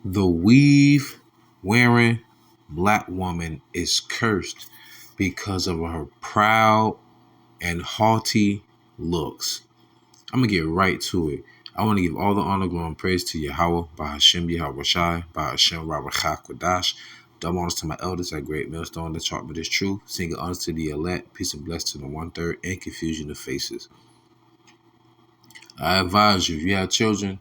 The weave wearing black woman is cursed because of her proud and haughty looks. I'm going to get right to it. I want to give all the honor, glory, and praise to Yahawah, by Hashem, YAHAWASHI, by Hashem, RAWACHAA, QADASH. Double honors to my elders at Great Millstone, the chart with this truth. Single honors to the elect, peace and blessings to the 1/3, and confusion of faces. I advise you, if you have children,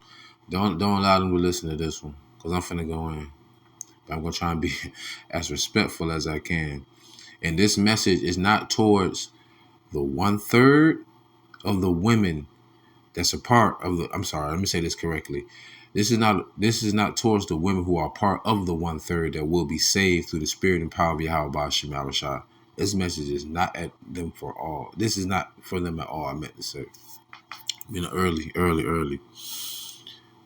don't allow them to listen to this one, because I'm finna go in. But I'm going to try and be as respectful as I can. And this message is not towards the 1/3 of the women that's a part of the, I'm sorry, let me say this correctly. This is not towards the women who are part of the 1/3 that will be saved through the spirit and power of YAHAWAH. This message is not at them for all. This is not for them at all, I meant to say. Early.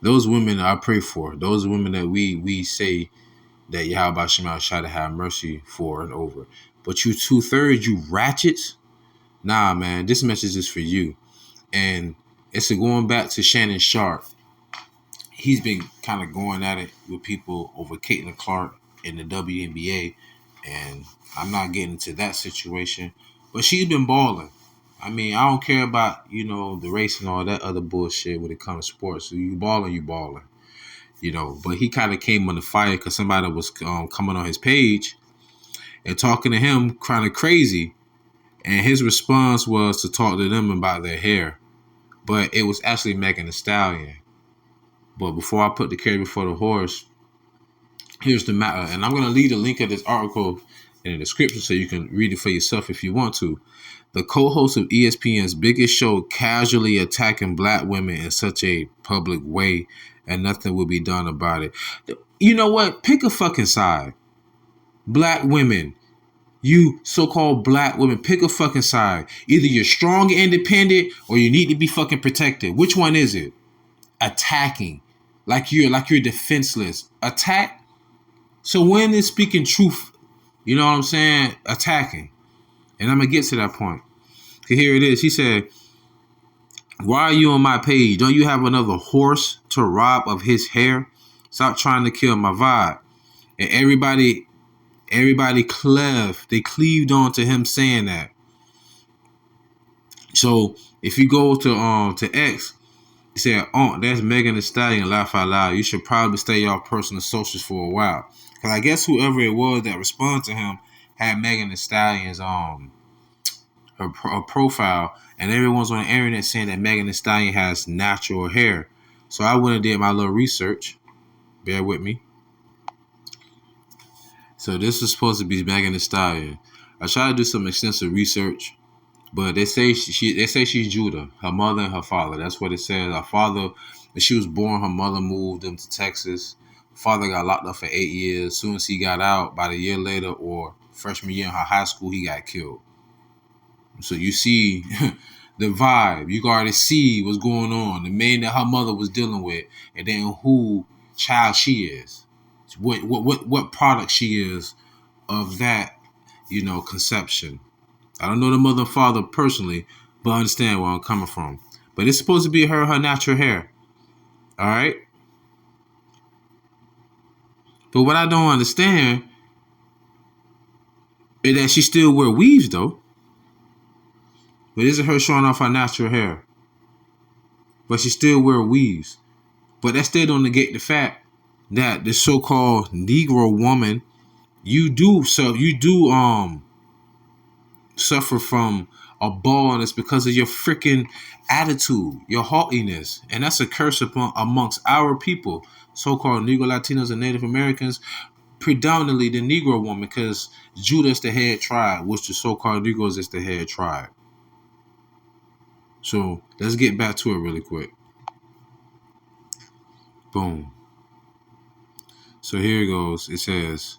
Those women I pray for, those women that we say that YAHAWAH try to have mercy for and over. But you 2/3, you ratchets, nah, man, this message is for you. And it's going back to Shannon Sharp. He's been kind of going at it with people over Caitlin Clark in the WNBA. And I'm not getting into that situation. But she's been balling. I mean, I don't care about, the race and all that other bullshit when it comes to sports. So you balling. But he kind of came under fire because somebody was coming on his page and talking to him kind of crazy. And his response was to talk to them about their hair. But it was actually Megan Thee Stallion. But before I put the carriage before the horse, here's the matter. And I'm going to leave the link of this article in the description so you can read it for yourself if you want to. The co-host of ESPN's biggest show casually attacking black women in such a public way, and nothing will be done about it. You know what? Pick a fucking side. Black women. You so-called black women, pick a fucking side. Either you're strong and independent or you need to be fucking protected. Which one is it? Attacking. Like you're defenseless. Attack. So when is speaking truth? You know what I'm saying? Attacking. And I'm going to get to that point. Here it is. He said, why are you on my page? Don't you have another horse to rob of his hair? Stop trying to kill my vibe. And everybody they cleaved on to him saying that. So if you go to X, he said, "Oh, that's Megan Thee Stallion, laugh out loud. You should probably stay off personal socials for a while." Because I guess whoever it was that responded to him had Megan Thee Stallion's her profile, and everyone's on the internet saying that Megan Thee Stallion has natural hair. So I went and did my little research. Bear with me. So this is supposed to be Megan Thee Stallion. I tried to do some extensive research, but they say she's Judah, her mother and her father. That's what it says. Her father, when she was born, her mother moved them to Texas. Father got locked up for 8 years. As soon as he got out, about a year later or freshman year in her high school, he got killed. So you see the vibe. You can already see what's going on. The man that her mother was dealing with, and then who child she is. What product she is of that, conception. I don't know the mother and father personally, but I understand where I'm coming from. But it's supposed to be her natural hair. All right? But what I don't understand is that she still wear weaves, though. But isn't her showing off her natural hair? But she still wear weaves. But that still don't negate the fact that the so-called Negro woman, you do suffer from a baldness because of your freaking attitude, your haughtiness. And that's a curse amongst our people, so-called Negro Latinos and Native Americans, predominantly the Negro woman, because Judah is the head tribe, which the so-called Negroes is the head tribe. So let's get back to it really quick. Boom. So here it goes. It says,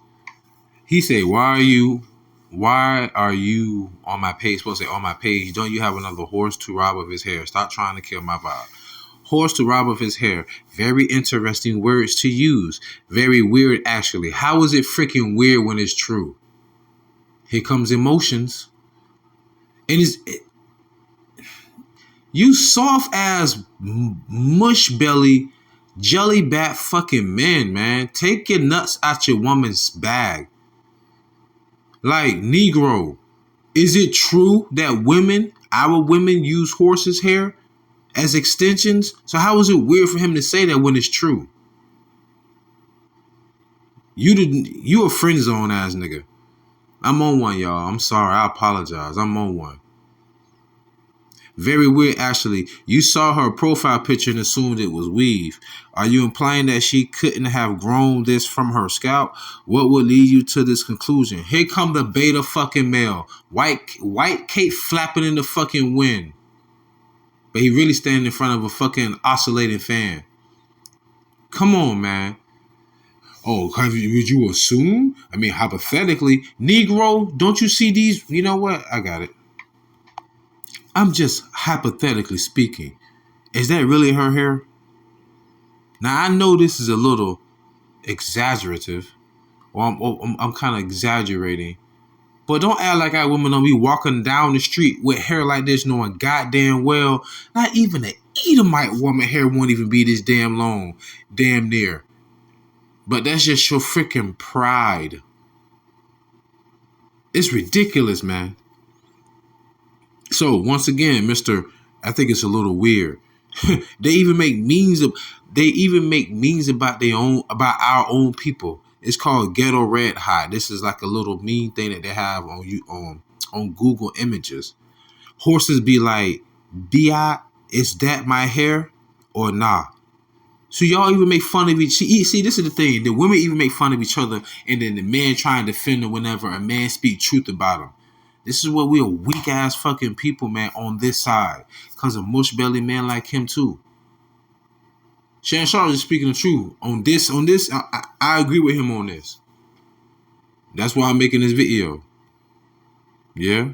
he said, why are you on my page? Supposed to say on my page. Don't you have another horse to rob of his hair? Stop trying to kill my vibe. Horse to rob of his hair. Very interesting words to use. Very weird, actually. How is it freaking weird when it's true? Here comes emotions. And you soft ass mush belly Jelly bat fucking men, man. Take your nuts out your woman's bag. Like, Negro, is it true that women, our women, use horses' hair as extensions? So how is it weird for him to say that when it's true? You a friend zone ass nigga. I'm on one, y'all. I'm sorry. I apologize. I'm on one. Very weird, actually. You saw her profile picture and assumed it was weave. Are you implying that she couldn't have grown this from her scalp? What would lead you to this conclusion? Here come the beta fucking male. White cape flapping in the fucking wind. But he really standing in front of a fucking oscillating fan. Come on, man. Oh, would you assume? I mean, hypothetically, Negro, don't you see these? You know what? I got it. I'm just hypothetically speaking. Is that really her hair? Now, I know this is a little exaggerative, or I'm kind of exaggerating, but don't act like our women don't be walking down the street with hair like this, knowing goddamn well not even an Edomite woman hair won't even be this damn long, damn near. But that's just your freaking pride. It's ridiculous, man. So once again, Mr. I think it's a little weird. They even make memes about our own people. It's called Ghetto Red Hot. This is like a little meme thing that they have on Google Images. Horses be like, "Bi, is that my hair or nah?" So y'all even make fun of each. See, this is the thing. The women even make fun of each other, and then the men try and defend them whenever a man speak truth about them. This is what we're weak ass fucking people, man, on this side. Because of mush belly men like him too. Shan Sharp is speaking the truth. On this, I agree with him on this. That's why I'm making this video. Yeah.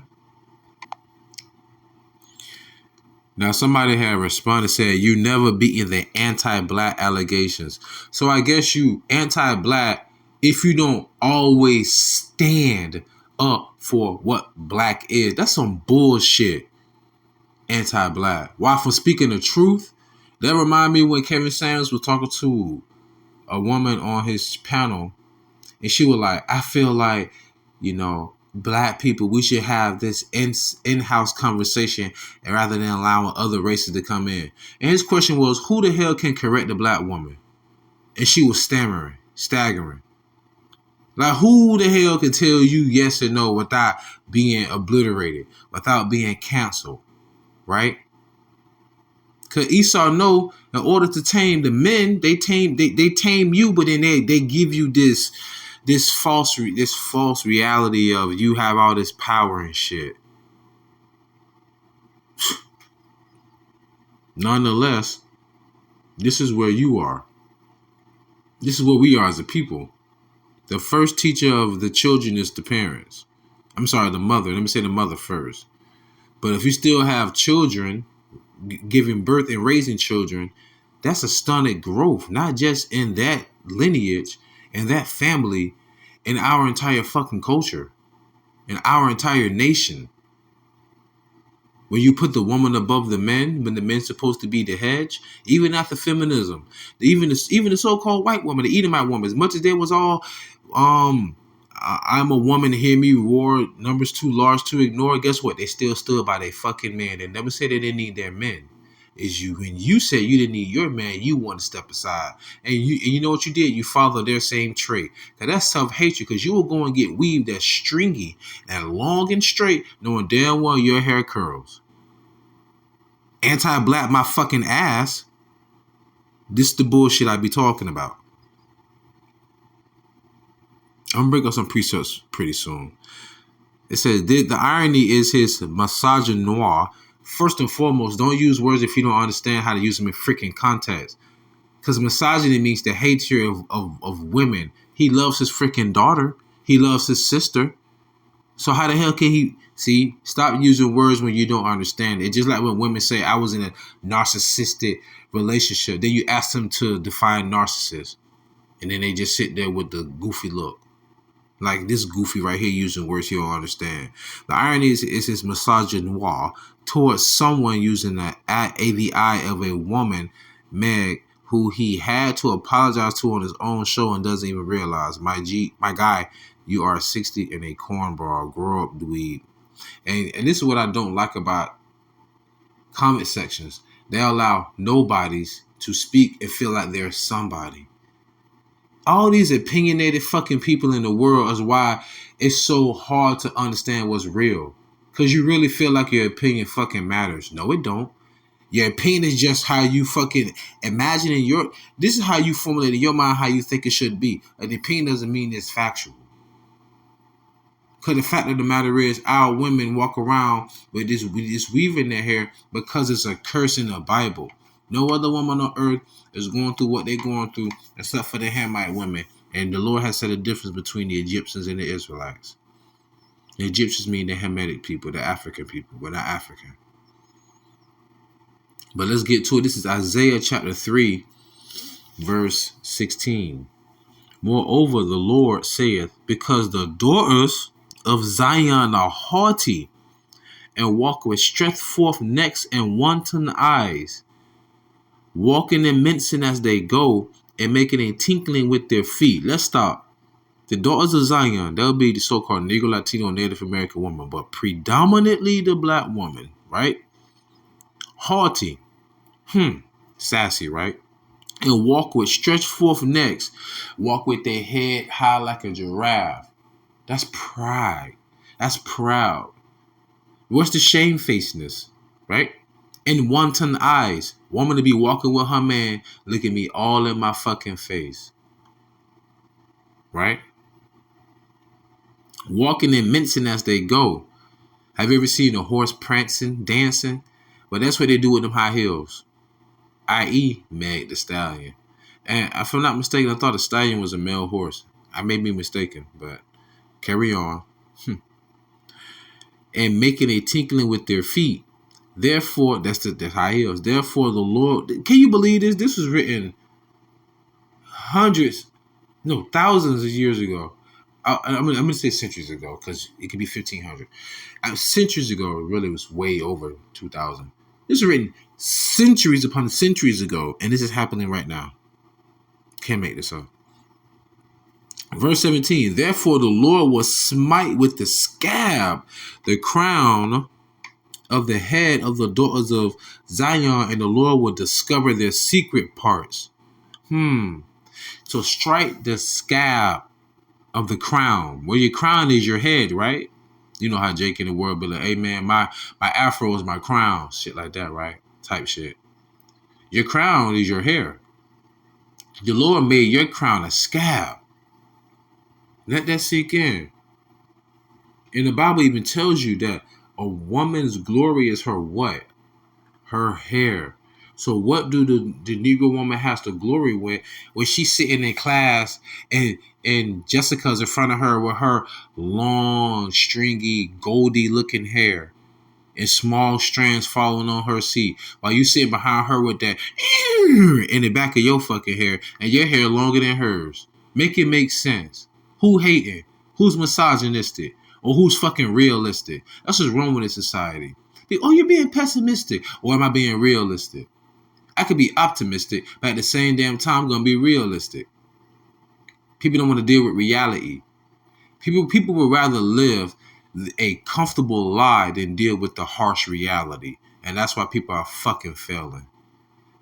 Now somebody had responded, said you never beaten the anti-black allegations. So I guess you anti-black if you don't always stand up for what black is. That's some bullshit. Anti-black. Why, for speaking the truth? That remind me when Kevin Samuels was talking to a woman on his panel, and she was like, I feel like, black people, we should have this in-house conversation and rather than allowing other races to come in. And his question was, who the hell can correct a black woman? And she was staggering. Like, who the hell can tell you yes or no without being obliterated, without being canceled, right? Because Esau know in order to tame the men, they tame you, but then they give you this false reality of you have all this power and shit. Nonetheless, this is where you are. This is where we are as a people. The first teacher of the children is the parents. I'm sorry, the mother. Let me say the mother first. But if you still have children, giving birth and raising children, that's a stunted growth, not just in that lineage and that family, in our entire fucking culture, in our entire nation. When you put the woman above the men, when the men's supposed to be the hedge, even after feminism, even the so-called white woman, the Edomite woman, as much as there was all, I'm a woman, hear me roar, numbers too large to ignore, guess what? They still stood by their fucking man. They never said they didn't need their men. Is you, when you said you didn't need your man, you want to step aside. And you know what you did? You follow their same trait. Now that's self-hatred, because you will go and get weave that's stringy and long and straight, knowing damn well your hair curls. Anti-black my fucking ass. This is the bullshit I be talking about. I'm gonna bring up some precepts pretty soon. It says, the irony is his misogynoir. First and foremost, don't use words if you don't understand how to use them in freaking context. Because misogyny means the hatred of women. He loves his freaking daughter. He loves his sister. So how the hell can he... See, stop using words when you don't understand it. It's just like when women say, I was in a narcissistic relationship. Then you ask them to define narcissist. And then they just sit there with the goofy look. Like this goofy right here using words he don't understand. The irony is his misogynoir towards someone using the AVI of a woman, Meg, who he had to apologize to on his own show and doesn't even realize. My guy, you are 60 and a cornball. Grow up, dweeb. And this is what I don't like about comment sections. They allow nobodies to speak and feel like they're somebody. All these opinionated fucking people in the world is why it's so hard to understand what's real. Because you really feel like your opinion fucking matters. No, it don't. Your opinion is just how you fucking imagine this is how you formulate in your mind how you think it should be. An opinion doesn't mean it's factual. Because the fact of the matter is, our women walk around with this weave in their hair because it's a curse in the Bible. No other woman on earth is going through what they're going through except for the Hamite women. And the Lord has said a difference between the Egyptians and the Israelites. The Egyptians mean the Hamitic people, the African people. We're not African. But let's get to it. This is Isaiah chapter 3, verse 16. Moreover, the Lord saith, because the daughters of Zion are haughty, and walk with stretched forth necks and wanton eyes, walking and mincing as they go, and making a tinkling with their feet. Let's stop. The daughters of Zion, they'll be the so-called Negro, Latino, Native American woman, but predominantly the black woman, right? Haughty. Sassy, right? And walk with stretched forth necks, walk with their head high like a giraffe. That's pride. That's proud. What's the shamefacedness, right? And wanton eyes. Woman to be walking with her man, look at me all in my fucking face. Right? Walking and mincing as they go. Have you ever seen a horse prancing, dancing? Well, that's what they do with them high heels. I.e. Meg the Stallion. And if I'm not mistaken, I thought a stallion was a male horse. I may be mistaken, but carry on. And making a tinkling with their feet. Therefore, that's the high heels. Therefore, the Lord. Can you believe this? This was written thousands of years ago. I'm going to say centuries ago because it could be 1500. Centuries ago, it really was way over 2000. This was written centuries upon centuries ago, and this is happening right now. Can't make this up. Verse 17, therefore the Lord will smite with the scab the crown of the head of the daughters of Zion, and the Lord will discover their secret parts. So strike the scab of the crown. Well, your crown is your head, right? You know how Jake in the world be like, hey man, my afro is my crown. Shit like that, right? Type shit. Your crown is your hair. The Lord made your crown a scab. Let that sink in. And the Bible even tells you that a woman's glory is her what? Her hair. So what do the Negro woman has to glory with when she's sitting in class and Jessica's in front of her with her long, stringy, goldy looking hair and small strands falling on her seat while you sitting behind her with that in the back of your fucking hair and your hair longer than hers. Make it make sense. Who hating? Who's misogynistic? Or who's fucking realistic? That's what's wrong with this society. You're being pessimistic. Or am I being realistic? I could be optimistic, but at the same damn time, I'm going to be realistic. People don't want to deal with reality. People would rather live a comfortable lie than deal with the harsh reality. And that's why people are fucking failing.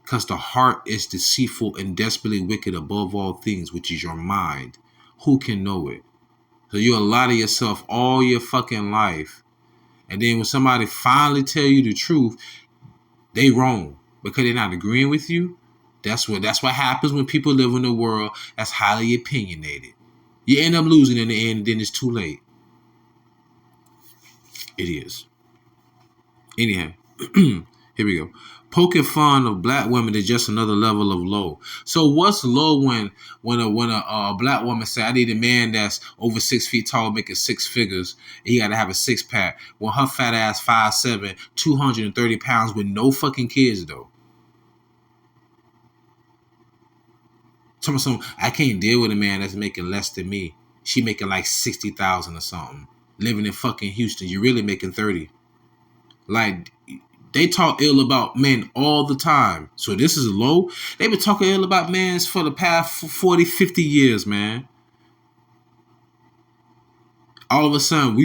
Because the heart is deceitful and desperately wicked above all things, which is your mind. Who can know it? So you lie to yourself all your fucking life. And then when somebody finally tell you the truth, they wrong. Because they're not agreeing with you. That's what happens when people live in a world that's highly opinionated. You end up losing in the end, and then it's too late. It is. Anyhow, here we go. Poking fun of black women is just another level of low. So what's low when a black woman say, I need a man that's over 6 feet tall, making six figures, and he got to have a six pack. When her fat ass 5'7", 230 pounds with no fucking kids though. I can't deal with a man that's making less than me. She making like 60,000 or something. Living in fucking Houston, you're really making 30. Like, They talk ill about men all the time. So this is low. They've been talking ill about men for the past 40, 50 years, man. All of a sudden,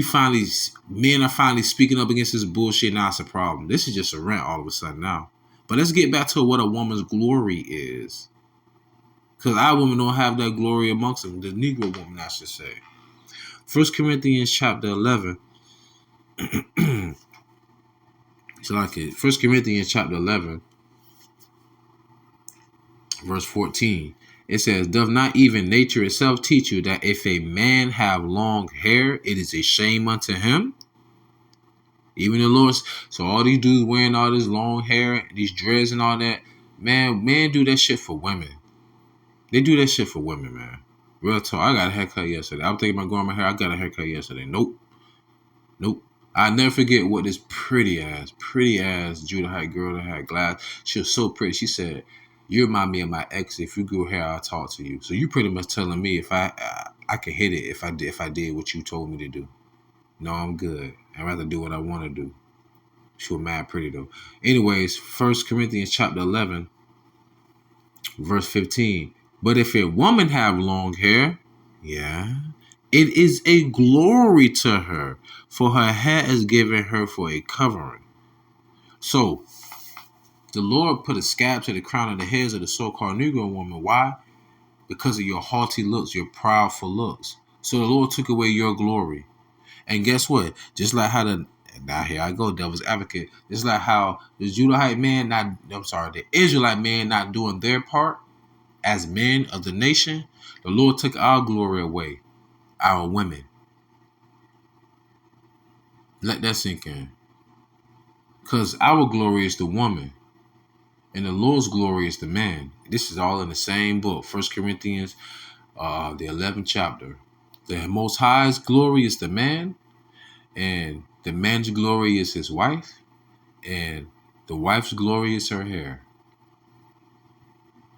men are finally speaking up against this bullshit. Now it's a problem. This is just a rant all of a sudden now. But let's get back to what a woman's glory is. Because our women don't have that glory amongst them. The Negro woman, I should say. 1 Corinthians chapter 11. So like it. 1 Corinthians chapter 11. Verse 14. It says, doth not even nature itself teach you that if a man have long hair, it is a shame unto him? Even the Lord. So all these dudes wearing all this long hair, these dreads and all that, man do that shit for women. They do that shit for women, man. Real talk. I got a haircut yesterday. I was thinking about growing my hair. I got a haircut yesterday. Nope. I'll never forget what this pretty ass Judahite girl that had glass. She was so pretty. She said, you remind me of my ex. If you grew hair, I'll talk to you. So you pretty much telling me if I could hit it if I did what you told me to do. No, I'm good. I'd rather do what I want to do. She was mad pretty though. Anyways, 1 Corinthians chapter 11, verse 15. But if a woman have long hair, it is a glory to her, for her hair is given her for a covering. So the Lord put a scab to the crown of the heads of the so-called Negro woman. Why? Because of your haughty looks, your proudful looks. So the Lord took away your glory. And guess what? Just like how now here I go, devil's advocate. Just like how the the Israelite man not doing their part as men of the nation, the Lord took our glory away, our women. Let that sink in. Because our glory is the woman. And the Lord's glory is the man. This is all in the same book, 1 Corinthians, the 11th chapter. The Most High's glory is the man, and the man's glory is his wife, and the wife's glory is her hair.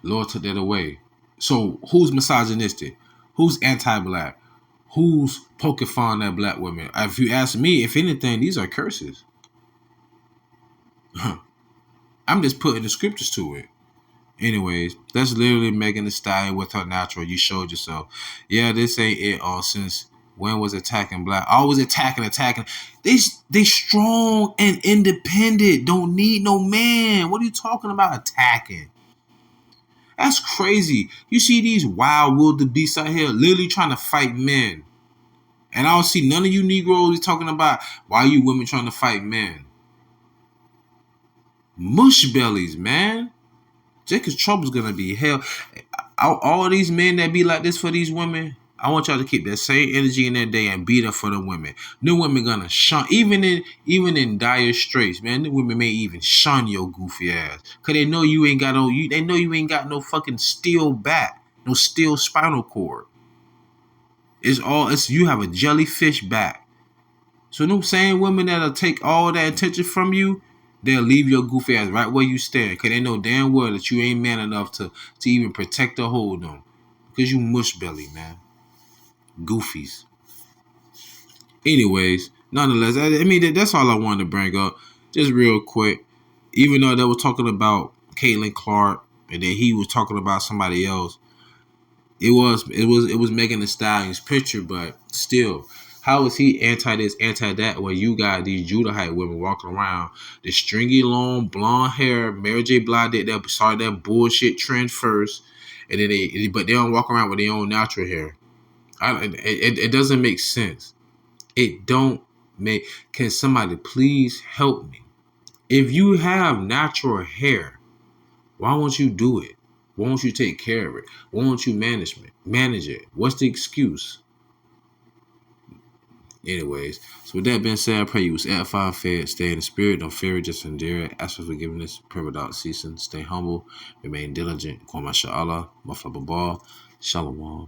Lord took that away. So who's misogynistic? Who's anti-black? Who's poking fun at black women? If you ask me, if anything, these are curses. I'm just putting the scriptures to it. Anyways, that's literally Megan Thee Stallion with her natural. You showed yourself. Yeah, this ain't it all since when was attacking black. Always attacking. They strong and independent. Don't need no man. What are you talking about attacking? That's crazy. You see these wild wildebeests out here literally trying to fight men. And I don't see none of you Negroes talking about why you women trying to fight men. Mush bellies, man. Jacob's trouble's gonna be hell. All of these men that be like this for these women, I want y'all to keep that same energy in that day and be there for the women. New women gonna shun, even in dire straits, man. The women may even shun your goofy ass, cause they know you ain't got no fucking steel back, no steel spinal cord. You have a jellyfish back. So them same women that'll take all that attention from you, they'll leave your goofy ass right where you stand, because they know damn well that you ain't man enough to even protect or hold them. Because you mush belly, man. Goofies. Anyways, nonetheless, I mean, that's all I wanted to bring up. Just real quick. Even though they were talking about Caitlin Clark, and then he was talking about somebody else, it was Megan Thee Stallion's picture, but still, how is he anti this, anti that, when you got these Judahite women walking around, the stringy, long, blonde hair? Mary J. Blige did that, started that bullshit trend first, and then they don't walk around with their own natural hair. It doesn't make sense. It don't make. Can somebody please help me? If you have natural hair, why won't you do it? Why won't you take care of it? Why won't you manage it? What's the excuse? Anyways, so with that being said, I pray you was edified, fed, stay in the spirit, don't fear it, just endure it. Ask for forgiveness, pray without ceasing, stay humble, remain diligent. Kwama Sha'Allah, Mafla Babal, Shalom.